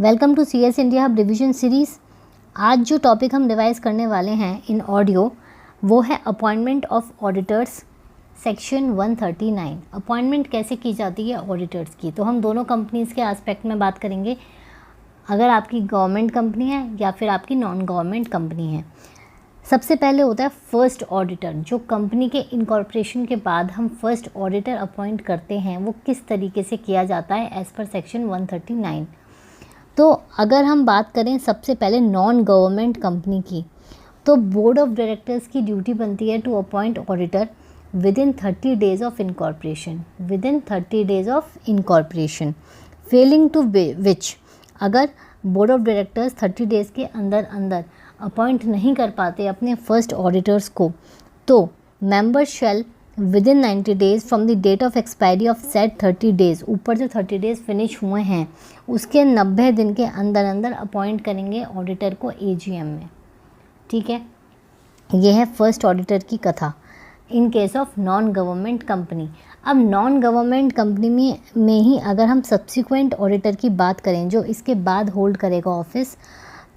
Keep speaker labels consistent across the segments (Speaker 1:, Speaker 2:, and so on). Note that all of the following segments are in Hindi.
Speaker 1: Welcome to CS India hub revision series. आज जो टॉपिक हम रिवाइज करने वाले हैं इन ऑडियो वो है appointment of auditors section 139। Appointment कैसे की जाती है ऑडिटर्स की, तो हम दोनों कंपनीज़ के एस्पेक्ट में बात करेंगे। अगर आपकी गवर्नमेंट कंपनी है या फिर आपकी नॉन गवर्नमेंट कंपनी है। सबसे पहले होता है फर्स्ट ऑडिटर। जो कंपनी के इनकॉर्पोरेशन के बाद हम फर्स्ट ऑडिटर अपॉइंट करते हैं वो किस तरीके से किया जाता है एज़ पर सेक्शन 139। तो अगर हम बात करें सबसे पहले नॉन गवर्नमेंट कंपनी की, तो बोर्ड ऑफ डायरेक्टर्स की ड्यूटी बनती है to appoint auditor within 30 days of incorporation. Failing to which, अगर बोर्ड ऑफ डायरेक्टर्स 30 डेज के अंदर अपॉइंट नहीं कर पाते अपने फर्स्ट ऑडिटर्स को, तो members shall within 90 days from the date of expiry of said 30 days, ऊपर जो 30 डेज फिनिश हुए हैं उसके 90 दिन के अंदर अपॉइंट करेंगे ऑडिटर को AGM में। ठीक है, यह है फर्स्ट ऑडिटर की कथा इन case of non government company. अब नॉन गवर्नमेंट कंपनी में ही अगर हम सब्सिक्वेंट ऑडिटर की बात करें जो इसके बाद होल्ड करेगा ऑफिस,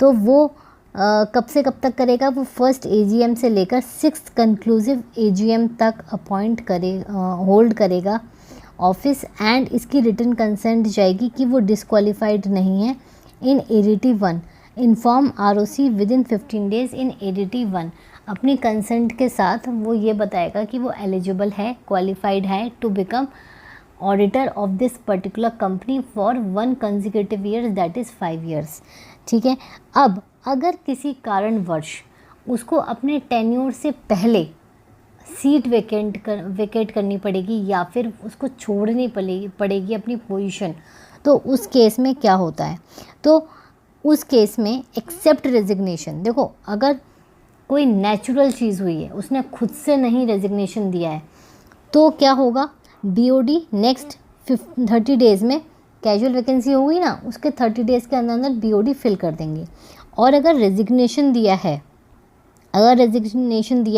Speaker 1: तो वो कब से कब तक करेगा, वो फर्स्ट AGM से लेकर 6th कंक्लूसिव AGM तक होल्ड करेगा ऑफिस। एंड इसकी रिटन कंसेंट जाएगी कि वो डिस्क्वालिफाइड नहीं है इन ADT 1। Inform ROC with in 15 days in ADT 1। अपनी कंसेंट के साथ वो ये बताएगा कि वो एलिजिबल है, क्वालिफाइड है to become auditor of this particular company for 1 consecutive year, that is 5 years। ठीक है, अब अगर किसी कारणवश उसको अपने टेन्योर से पहले सीट वेकेट करनी पड़ेगी या फिर उसको छोड़नी पड़ेगी अपनी पोजीशन, तो उस केस में क्या होता है, तो उस केस में एक्सेप्ट रेजिग्नेशन। देखो, अगर कोई नेचुरल चीज़ हुई है, उसने खुद से नहीं रेजिग्नेशन दिया है, तो क्या होगा, BOD नेक्स्ट 30 डेज़ में, कैजुअल वैकेंसी होगी ना, उसके 30 डेज़ के अंदर BOD फिल कर देंगे। और अगर रेजिग्नेशन दिया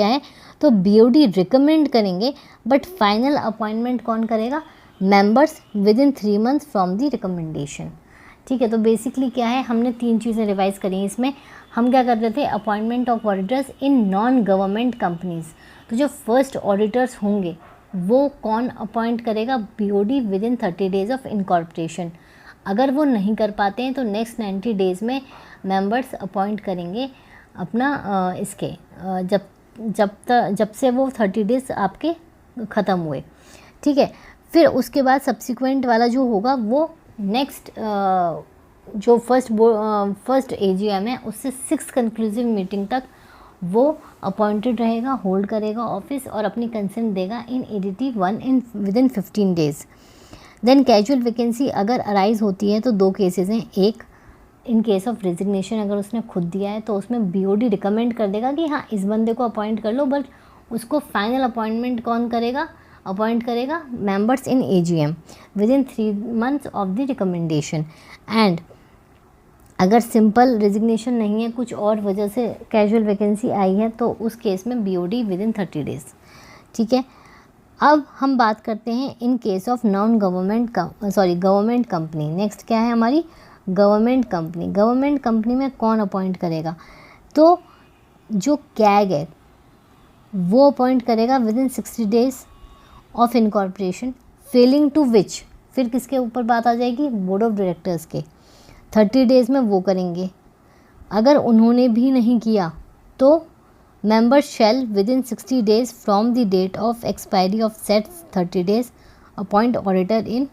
Speaker 1: है तो BOD रिकमेंड करेंगे, बट फाइनल अपॉइंटमेंट कौन करेगा, members with in 3 months from the recommendation. ठीक है, तो बेसिकली क्या है, हमने 3 चीज़ें रिवाइज करी। इसमें हम क्या कर रहे थे, appointment of auditors in non government companies. तो जो फर्स्ट ऑडिटर्स होंगे वो कौन अपॉइंट करेगा, BOD with in 30 days of incorporation. अगर वो नहीं कर पाते हैं तो नेक्स्ट 90 डेज़ में मेंबर्स अपॉइंट करेंगे अपना जब से वो 30 डेज़ आपके ख़त्म हुए। ठीक है, फिर उसके बाद सब्सिक्वेंट वाला जो होगा वो नेक्स्ट जो फर्स्ट AGM है उससे 6th कंक्लूसिव मीटिंग तक वो अपॉइंटेड रहेगा, होल्ड करेगा ऑफिस और अपनी कंसेंट देगा in ADT 1 within 15 days. Then casual vacancy अगर अराइज होती है तो 2 केसेस हैं। एक, इन केस ऑफ रेजिग्नेशन अगर उसने खुद दिया है तो उसमें BOD रिकमेंड कर देगा कि हाँ इस बंदे को अपॉइंट कर लो, बट उसको फाइनल अपॉइंटमेंट कौन करेगा, अपॉइंट करेगा members in AGM with in 3 months of the recommendation. And अगर सिंपल रेजिग्नेशन नहीं है, कुछ और वजह से कैजुअल वैकेंसी आई है, तो उस केस में BOD विद इन 30 डेज़। ठीक है, अब हम बात करते हैं इन case of government company. Next क्या है हमारी, गवर्नमेंट कंपनी। गवर्नमेंट कंपनी में कौन अपॉइंट करेगा, तो जो कैग है वो अपॉइंट करेगा within 60 days of incorporation. Failing to which, फिर किसके ऊपर बात आ जाएगी, बोर्ड ऑफ डायरेक्टर्स के। 30 डेज़ में वो करेंगे। अगर उन्होंने भी नहीं किया तो members shall within 60 days from the date of expiry of said 30 days appoint auditor in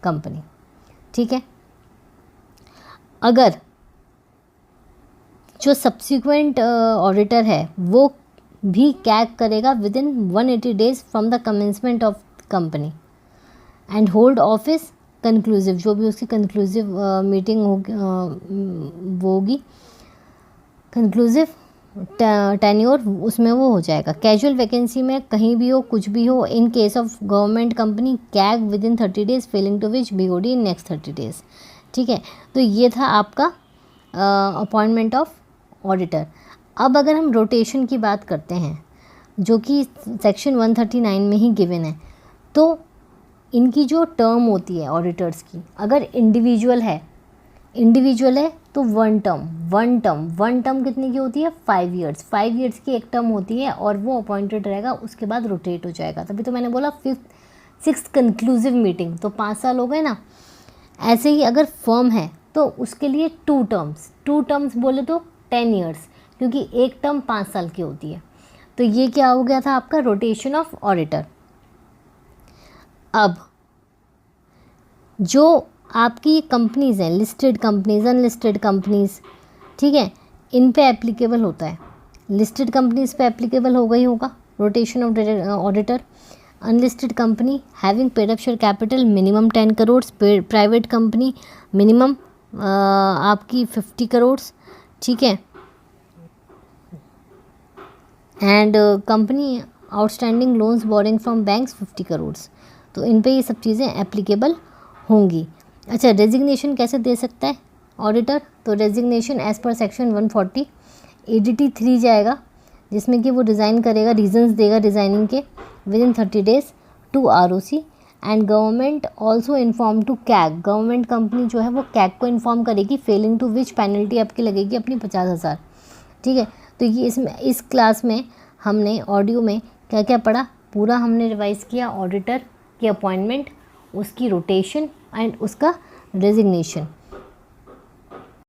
Speaker 1: company. ठीक है, अगर जो सब्सिक्वेंट ऑडिटर है वो भी कैग करेगा with in 180 days from the commencement of company and hold office conclusive, जो भी उसकी कंक्लूसिव मीटिंग होगी कंक्लूसिव टेन्योर, उसमें वो हो जाएगा। कैजुअल वैकेंसी में कहीं भी हो, कुछ भी हो, in case of government company CAG within 30 days, failing to which BOD in next 30 days. ठीक है, तो ये था आपका अपॉइंटमेंट ऑफ ऑडिटर। अब अगर हम रोटेशन की बात करते हैं जो कि सेक्शन 139 में ही गिवन है, तो इनकी जो टर्म होती है ऑडिटर्स की, अगर इंडिविजुअल है इंडिविजुअल है तो वन टर्म कितने की होती है 5 ईयर्स, 5 ईयर्स की एक टर्म होती है और वो अपॉइंटेड रहेगा, उसके बाद रोटेट हो जाएगा। तभी तो मैंने बोला 6th कंक्लूसिव मीटिंग, तो 5 साल हो गए ना। ऐसे ही अगर फर्म है तो उसके लिए 2 टर्म्स बोले तो 10 ईयर्स, क्योंकि एक टर्म 5 साल की होती है। तो ये क्या हो गया था आपका रोटेशन ऑफ ऑडिटर। अब जो आपकी कंपनीज हैं, लिस्टेड कंपनीज, अनलिस्टेड कंपनीज, ठीक है, इन पे एप्लीकेबल होता है। लिस्टेड कंपनीज पे एप्लीकेबल होगा ही होगा rotation of auditor. Unlisted company having paid up share capital minimum 10 crore, private company minimum आपकी 50 करोड़, ठीक है, and company outstanding loans boring from banks 50 crore. तो इन पे ये सब चीज़ें एप्लीकेबल होंगी। अच्छा, रेजिग्नेशन कैसे दे सकता है ऑडिटर? तो resignation as per section 140 ADT 3 जाएगा, जिसमें कि वो रिज़ाइन करेगा, रीजंस देगा रिज़ाइनिंग के within 30 days to ROC। And government also inform to CAG, government company जो है वो कैग को इन्फॉर्म करेगी, फेलिंग टू विच पेनल्टी आपकी लगेगी अपनी 50,000, ठीक है। तो ये इस क्लास में हमने ऑडियो में क्या क्या पढ़ा, पूरा हमने रिवाइज़ किया। ऑडिटर की अपॉइंटमेंट, उसकी रोटेशन एंड उसका रेजिग्नेशन।